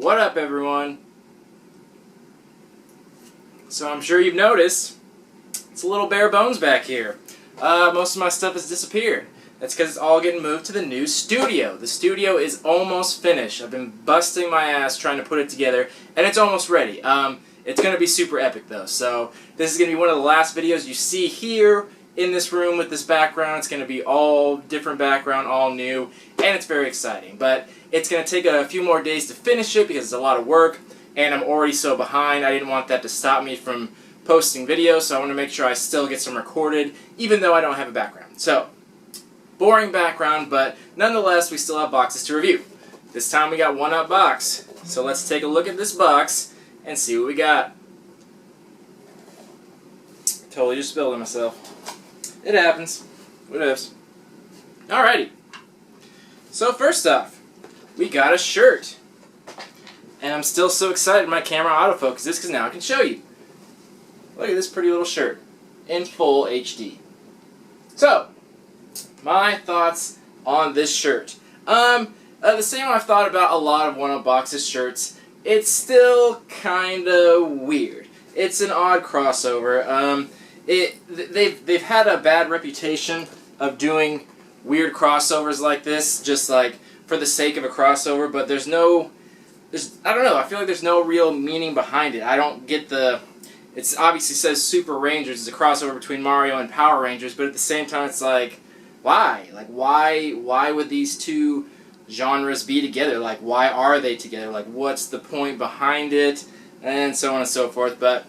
What up, everyone? So I'm sure you've noticed it's a little bare bones back here. Most of my stuff has disappeared. That's because it's all getting moved to the new studio. The studio is almost finished. I've been busting my ass trying to put it together, and it's almost ready. It's going to be super epic, though. So this is going to be one of the last videos you see here in this room with this background. It's going to be all different background, all new, and it's very exciting. But it's going to take a few more days to finish it because it's a lot of work, and I'm already so behind. I didn't want that to stop me from posting videos, so I want to make sure I still get some recorded, even though I don't have a background. So, boring background, but nonetheless, we still have boxes to review. This time we got one up box. So let's take a look at this box and see what we got. Totally just spilled it myself. It happens. What ifs? Alrighty. So first off, we got a shirt. And I'm still so excited my camera autofocus this because now I can show you. Look at this pretty little shirt in full HD. So, my thoughts on this shirt. The same I've thought about a lot of One Up Box's shirts. It's still kind of weird. It's an odd crossover. They've had a bad reputation of doing weird crossovers like this, just like for the sake of a crossover. But I don't know. I feel like there's no real meaning behind it. I don't get the. It obviously says Super Rangers. It's a crossover between Mario and Power Rangers, but at the same time, it's like, why? Like, why would these two genres be together? Like, why are they together? Like, what's the point behind it? And so on and so forth. But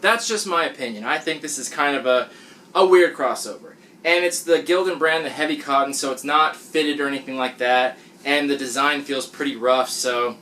that's just my opinion. I think this is kind of a weird crossover. And it's the Gildan brand, the heavy cotton, so it's not fitted or anything like that. And the design feels pretty rough, so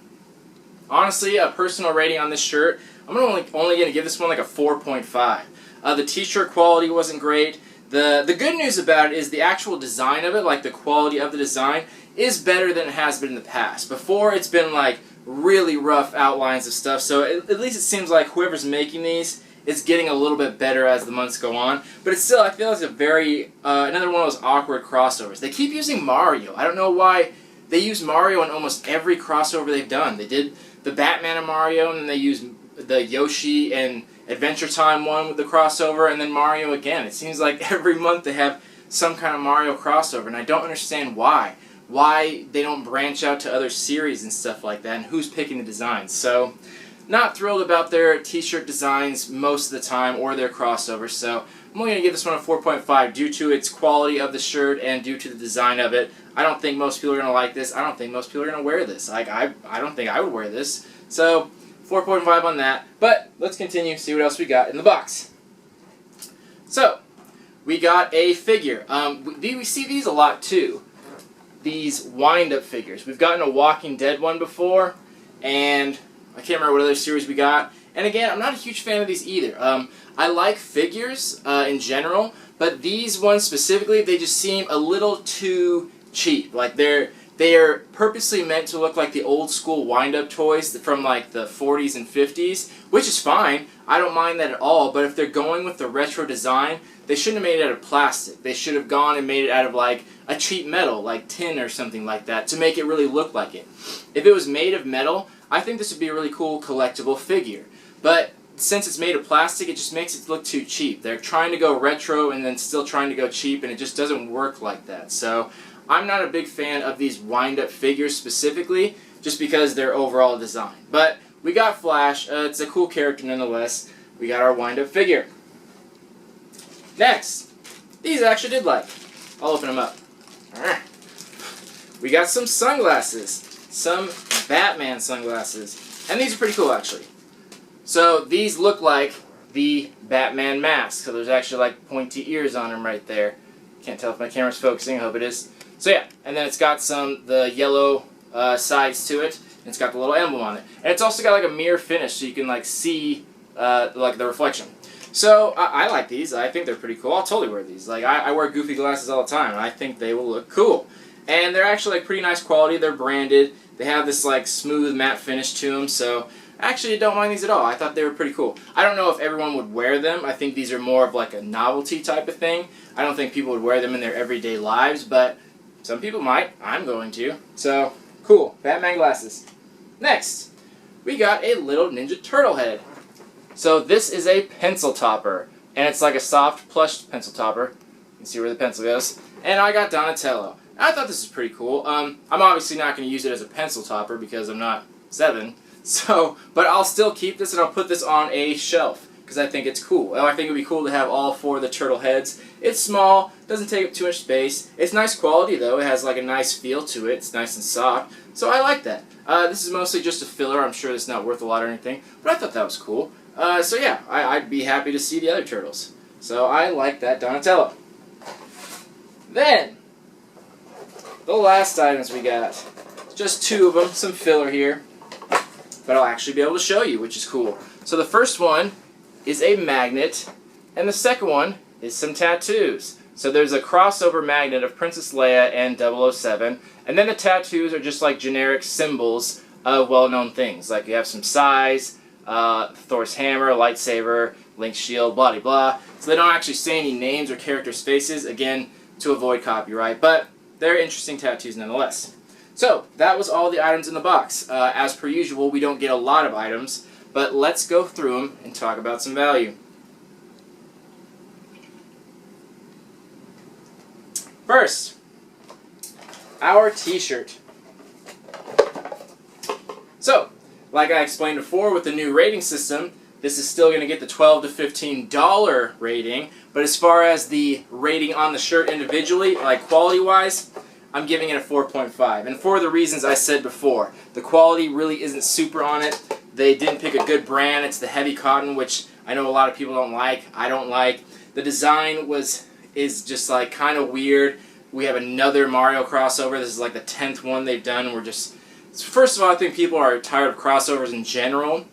honestly, a personal rating on this shirt, I'm only going to give this one like a 4.5. The t-shirt quality wasn't great. The good news about it is the actual design of it, like the quality of the design, is better than it has been in the past. Before, it's been like really rough outlines of stuff, so at least it seems like whoever's making these is getting a little bit better as the months go on. But it's still, I feel like it's a very, another one of those awkward crossovers. They keep using Mario. I don't know why they use Mario in almost every crossover they've done. They did the Batman and Mario, and then they used the Yoshi and Adventure Time one with the crossover, and then Mario again. It seems like every month they have some kind of Mario crossover, and I don't understand why. Why they don't branch out to other series and stuff like that, and who's picking the designs. So, not thrilled about their t-shirt designs most of the time, or their crossovers, so I'm only going to give this one a 4.5 due to its quality of the shirt and due to the design of it. I don't think most people are going to like this. I don't think most people are going to wear this. Like, I don't think I would wear this. So, 4.5 on that. But, let's continue, see what else we got in the box. So, we got a figure. We see these a lot, too. These wind-up figures. We've gotten a Walking Dead one before, and I can't remember what other series we got. And again, I'm not a huge fan of these either. I like figures in general, but these ones specifically, they just seem a little too cheap. Like they are purposely meant to look like the old school wind-up toys from like the 40s and 50s, which is fine. I don't mind that at all, but if they're going with the retro design, they shouldn't have made it out of plastic. They should have gone and made it out of like a cheap metal, like tin or something like that, to make it really look like it. If it was made of metal, I think this would be a really cool collectible figure. But since it's made of plastic, it just makes it look too cheap. They're trying to go retro and then still trying to go cheap, and it just doesn't work like that. So I'm not a big fan of these wind-up figures specifically, just because their overall design. But we got Flash. It's a cool character nonetheless. We got our wind-up figure. Next, these I actually did like. I'll open them up. We got some sunglasses. Some Batman sunglasses. And these are pretty cool, actually. So these look like the Batman mask. So there's actually like pointy ears on them right there. Can't tell if my camera's focusing. I hope it is. So yeah, and then it's got the yellow sides to it. And it's got the little emblem on it. And it's also got like a mirror finish, so you can like see like the reflection. So I like these. I think they're pretty cool. I'll totally wear these. Like I wear goofy glasses all the time, and I think they will look cool. And they're actually like pretty nice quality. They're branded. They have this like smooth matte finish to them. So actually, I don't mind these at all. I thought they were pretty cool. I don't know if everyone would wear them. I think these are more of like a novelty type of thing. I don't think people would wear them in their everyday lives, but some people might. I'm going to. So cool. Batman glasses. Next, we got a little Ninja Turtle head. So this is a pencil topper, and it's like a soft plush pencil topper. You can see where the pencil goes. And I got Donatello. I thought this was pretty cool. I'm obviously not going to use it as a pencil topper because I'm not 7. So, but I'll still keep this and I'll put this on a shelf because I think it's cool. I think it would be cool to have all 4 of the turtle heads. It's small, doesn't take up too much space. It's nice quality though. It has like a nice feel to it. It's nice and soft. So I like that. This is mostly just a filler. I'm sure it's not worth a lot or anything, but I thought that was cool. So yeah, I'd be happy to see the other turtles. So I like that Donatello. Then, the last items we got. Just 2 of them, some filler here. But I'll actually be able to show you, which is cool. So the first one is a magnet, and the second one is some tattoos. So there's a crossover magnet of Princess Leia and 007, and then the tattoos are just like generic symbols of well-known things. Like you have some size, Thor's hammer, lightsaber, Link's shield, blah blah blah. So they don't actually say any names or characters' faces, again, to avoid copyright, but they're interesting tattoos nonetheless. So, that was all the items in the box. As per usual, we don't get a lot of items, but let's go through them and talk about some value. First, our t-shirt. So, like I explained before with the new rating system, this is still going to get the $12 to $15 rating, but as far as the rating on the shirt individually, like quality-wise, I'm giving it a 4.5. And for the reasons I said before, the quality really isn't super on it. They didn't pick a good brand. It's the heavy cotton, which I know a lot of people don't like. I don't like. The design is just like kind of weird. We have another Mario crossover. This is like the 10th one they've done. First of all, I think people are tired of crossovers in general.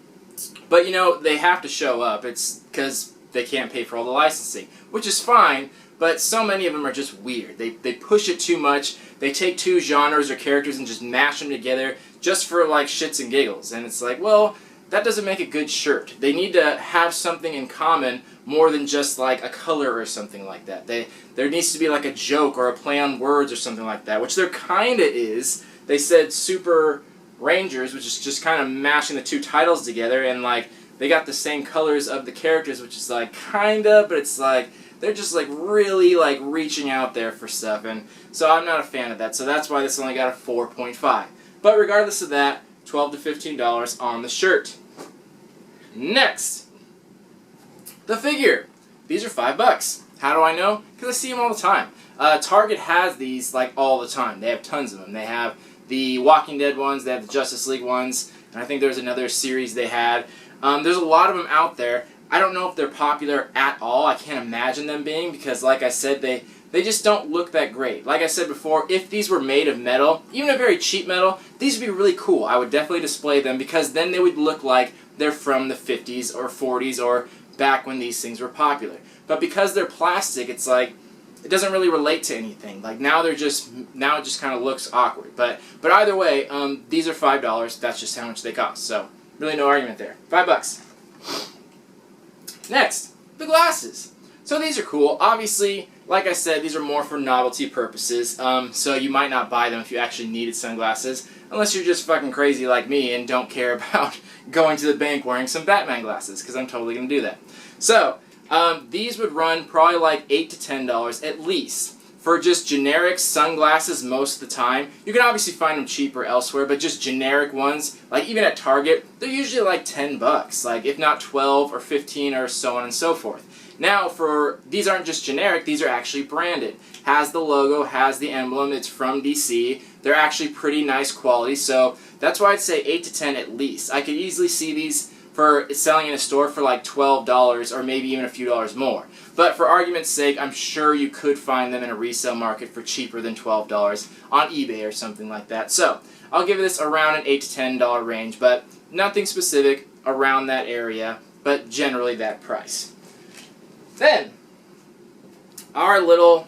But, you know, they have to show up. It's because they can't pay for all the licensing, which is fine, but so many of them are just weird. They push it too much. They take 2 genres or characters and just mash them together just for, like, shits and giggles. And it's like, well, that doesn't make a good shirt. They need to have something in common more than just, like, a color or something like that. There needs to be, like, a joke or a play on words or something like that, which there kind of is. They said Super Rangers, which is just kind of mashing the 2 titles together, and, like, they got the same colors of the characters, which is, like, kind of, but it's, like, they're just, like, really, like, reaching out there for stuff, and so I'm not a fan of that, so that's why this only got a 4.5. But regardless of that, $12 to $15 on the shirt. Next, the figure. These are $5. How do I know? Because I see them all the time. Target has these, like, all the time. They have tons of them. They have the Walking Dead ones, they have the Justice League ones, and I think there's another series they had. There's a lot of them out there. I don't know if they're popular at all. I can't imagine them being because, like I said, they just don't look that great. Like I said before, if these were made of metal, even a very cheap metal, these would be really cool. I would definitely display them because then they would look like they're from the 50s or 40s or back when these things were popular. But because they're plastic, it's like, it doesn't really relate to anything. Like now it just kind of looks awkward. But either way, these are $5. That's just how much they cost. So really no argument there. $5. Next, the glasses. So these are cool. Obviously, like I said, these are more for novelty purposes. So you might not buy them if you actually needed sunglasses, unless you're just fucking crazy like me and don't care about going to the bank wearing some Batman glasses, because I'm totally going to do that. So, these would run probably like $8 to $10 at least. For just generic sunglasses most of the time. You can obviously find them cheaper elsewhere, but just generic ones, like even at Target, they're usually like $10, like if not 12 or 15 or so on and so forth. Now, these aren't just generic, these are actually branded. Has the logo, has the emblem, it's from DC. They're actually pretty nice quality, so that's why I'd say 8 to 10 at least. I could easily see these for selling in a store for like $12 or maybe even a few dollars more. But for argument's sake, I'm sure you could find them in a resale market for cheaper than $12 on eBay or something like that. So I'll give this around an $8 to $10 range, but nothing specific around that area, but generally that price. Then, our little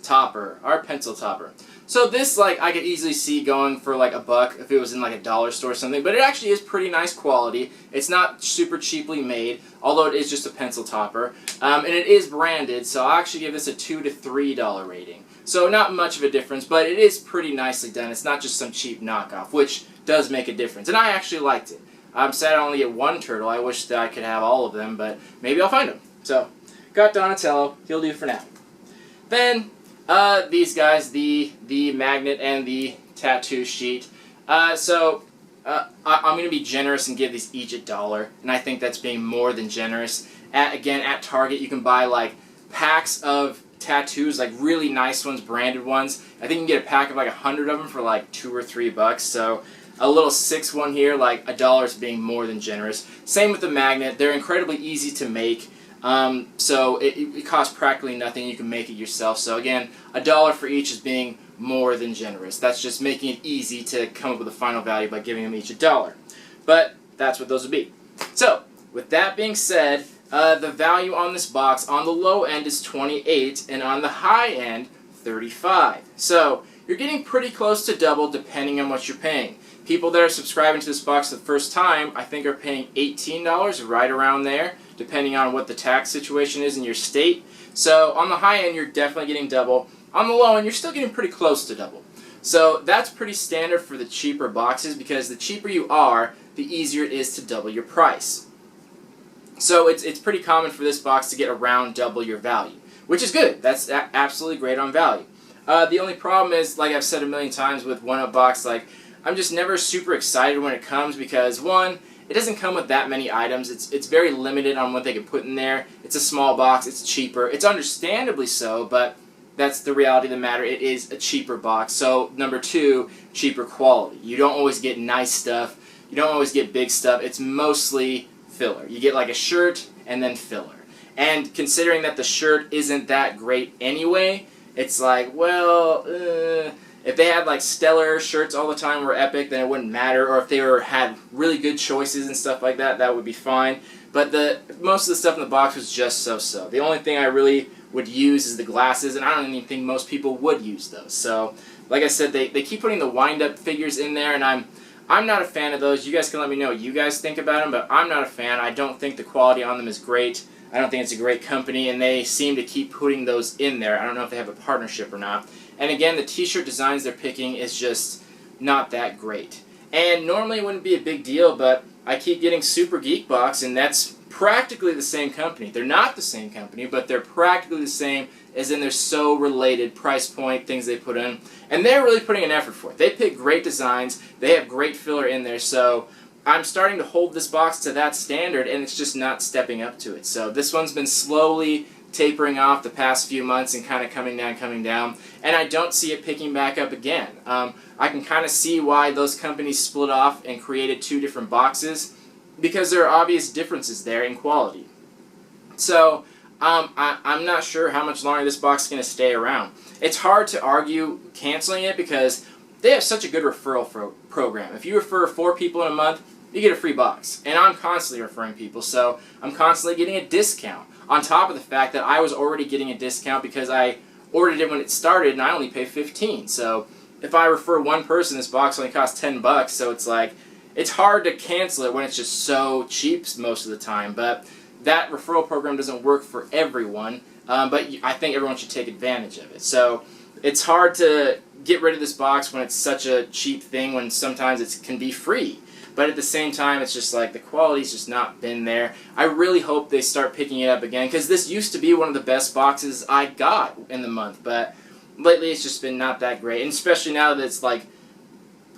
topper, our pencil topper. So this, like, I could easily see going for like $1 if it was in like a dollar store or something, but it actually is pretty nice quality. It's not super cheaply made, although it is just a pencil topper, and it is branded, so I'll actually give this a $2 to $3 rating. So not much of a difference, but it is pretty nicely done. It's not just some cheap knockoff, which does make a difference. And I actually liked it. I'm sad I only get one turtle. I wish that I could have all of them, but maybe I'll find them. So, got Donatello. He'll do for now. Then, these guys, the magnet and the tattoo sheet. I'm going to be generous and give these each $1, and I think that's being more than generous. Again, at Target, you can buy like packs of tattoos, like really nice ones, branded ones. I think you can get a pack of like 100 of them for like $2 or $3. So a little 6 one here, like $1 is being more than generous. Same with the magnet. They're incredibly easy to make. So it costs practically nothing. You can make it yourself. So again, $1 for each is being more than generous. That's just making it easy to come up with a final value by giving them each $1. But that's what those would be. So with that being said, the value on this box on the low end is 28 and on the high end 35. So you're getting pretty close to double depending on what you're paying. People that are subscribing to this box the first time, I think, are paying $18, right around there, depending on what the tax situation is in your state. So on the high end, you're definitely getting double. On the low end, you're still getting pretty close to double. So that's pretty standard for the cheaper boxes, because the cheaper you are, the easier it is to double your price. So it's pretty common for this box to get around double your value, which is good. That's absolutely great on value. The only problem is, like I've said a million times with 1UP box, like, I'm just never super excited when it comes because, one, it doesn't come with that many items. It's very limited on what they can put in there. It's a small box. It's cheaper. It's understandably so, but that's the reality of the matter. It is a cheaper box. So, number 2, cheaper quality. You don't always get nice stuff. You don't always get big stuff. It's mostly filler. You get like a shirt and then filler. And considering that the shirt isn't that great anyway, it's like, well, if they had like stellar shirts all the time were epic, then it wouldn't matter. Or if they had really good choices and stuff like that, that would be fine. But most of the stuff in the box was just so-so. The only thing I really would use is the glasses, and I don't even think most people would use those. So, like I said, they keep putting the wind-up figures in there, and I'm not a fan of those. You guys can let me know what you guys think about them, but I'm not a fan. I don't think the quality on them is great. I don't think it's a great company, and they seem to keep putting those in there. I don't know if they have a partnership or not. And again, the t-shirt designs they're picking is just not that great. And normally it wouldn't be a big deal, but I keep getting Super Geek Box, and that's practically the same company. They're not the same company, but they're practically the same, as in they're so related, price point, things they put in. And they're really putting an effort for it. They pick great designs. They have great filler in there, so I'm starting to hold this box to that standard, and it's just not stepping up to it. So this one's been slowly tapering off the past few months and kind of coming down, and I don't see it picking back up again. I can kind of see why those companies split off and created 2 different boxes, because there are obvious differences there in quality. So I'm not sure how much longer this box is going to stay around. It's hard to argue canceling it because they have such a good referral program. If you refer 4 people in a month, you get a free box. And I'm constantly referring people, so I'm constantly getting a discount. On top of the fact that I was already getting a discount because I ordered it when it started and I only pay $15. So if I refer one person, this box only costs $10, so it's like, it's hard to cancel it when it's just so cheap most of the time. But that referral program doesn't work for everyone, but I think everyone should take advantage of it. So it's hard to get rid of this box when it's such a cheap thing, when sometimes it can be free. But at the same time, it's just like the quality's just not been there. I really hope they start picking it up again, because this used to be one of the best boxes I got in the month. But lately, it's just been not that great. And especially now that it's like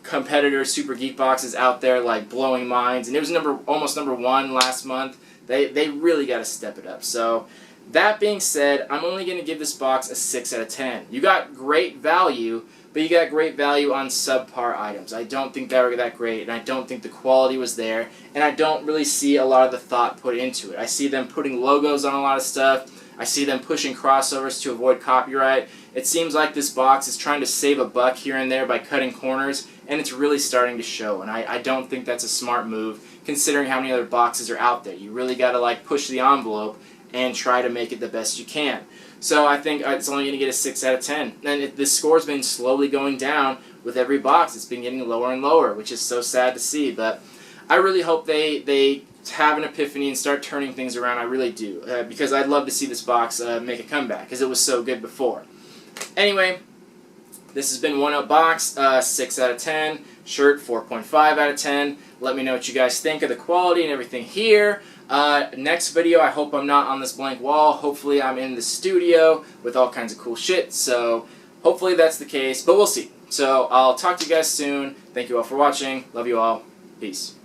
competitor Super Geek boxes out there like blowing minds. And it was almost number 1 last month. They really got to step it up. So that being said, I'm only going to give this box a 6 out of 10. You got great value, but you got great value on subpar items. I don't think they were that great, and I don't think the quality was there, and I don't really see a lot of the thought put into it. I see them putting logos on a lot of stuff. I see them pushing crossovers to avoid copyright. It seems like this box is trying to save a buck here and there by cutting corners, and it's really starting to show, and I don't think that's a smart move, considering how many other boxes are out there. You really got to like push the envelope and try to make it the best you can. So I think it's only going to get a 6 out of 10. And this score's been slowly going down with every box. It's been getting lower and lower, which is so sad to see. But I really hope they have an epiphany and start turning things around. I really do. Because I'd love to see this box make a comeback, because it was so good before. Anyway, This has been One Up Box, 6 out of 10. Shirt, 4.5 out of 10. Let me know what you guys think of the quality and everything here. Next video, I hope I'm not on this blank wall. Hopefully I'm in the studio with all kinds of cool shit. So hopefully that's the case, but we'll see. So I'll talk to you guys soon. Thank you all for watching. Love you all. Peace.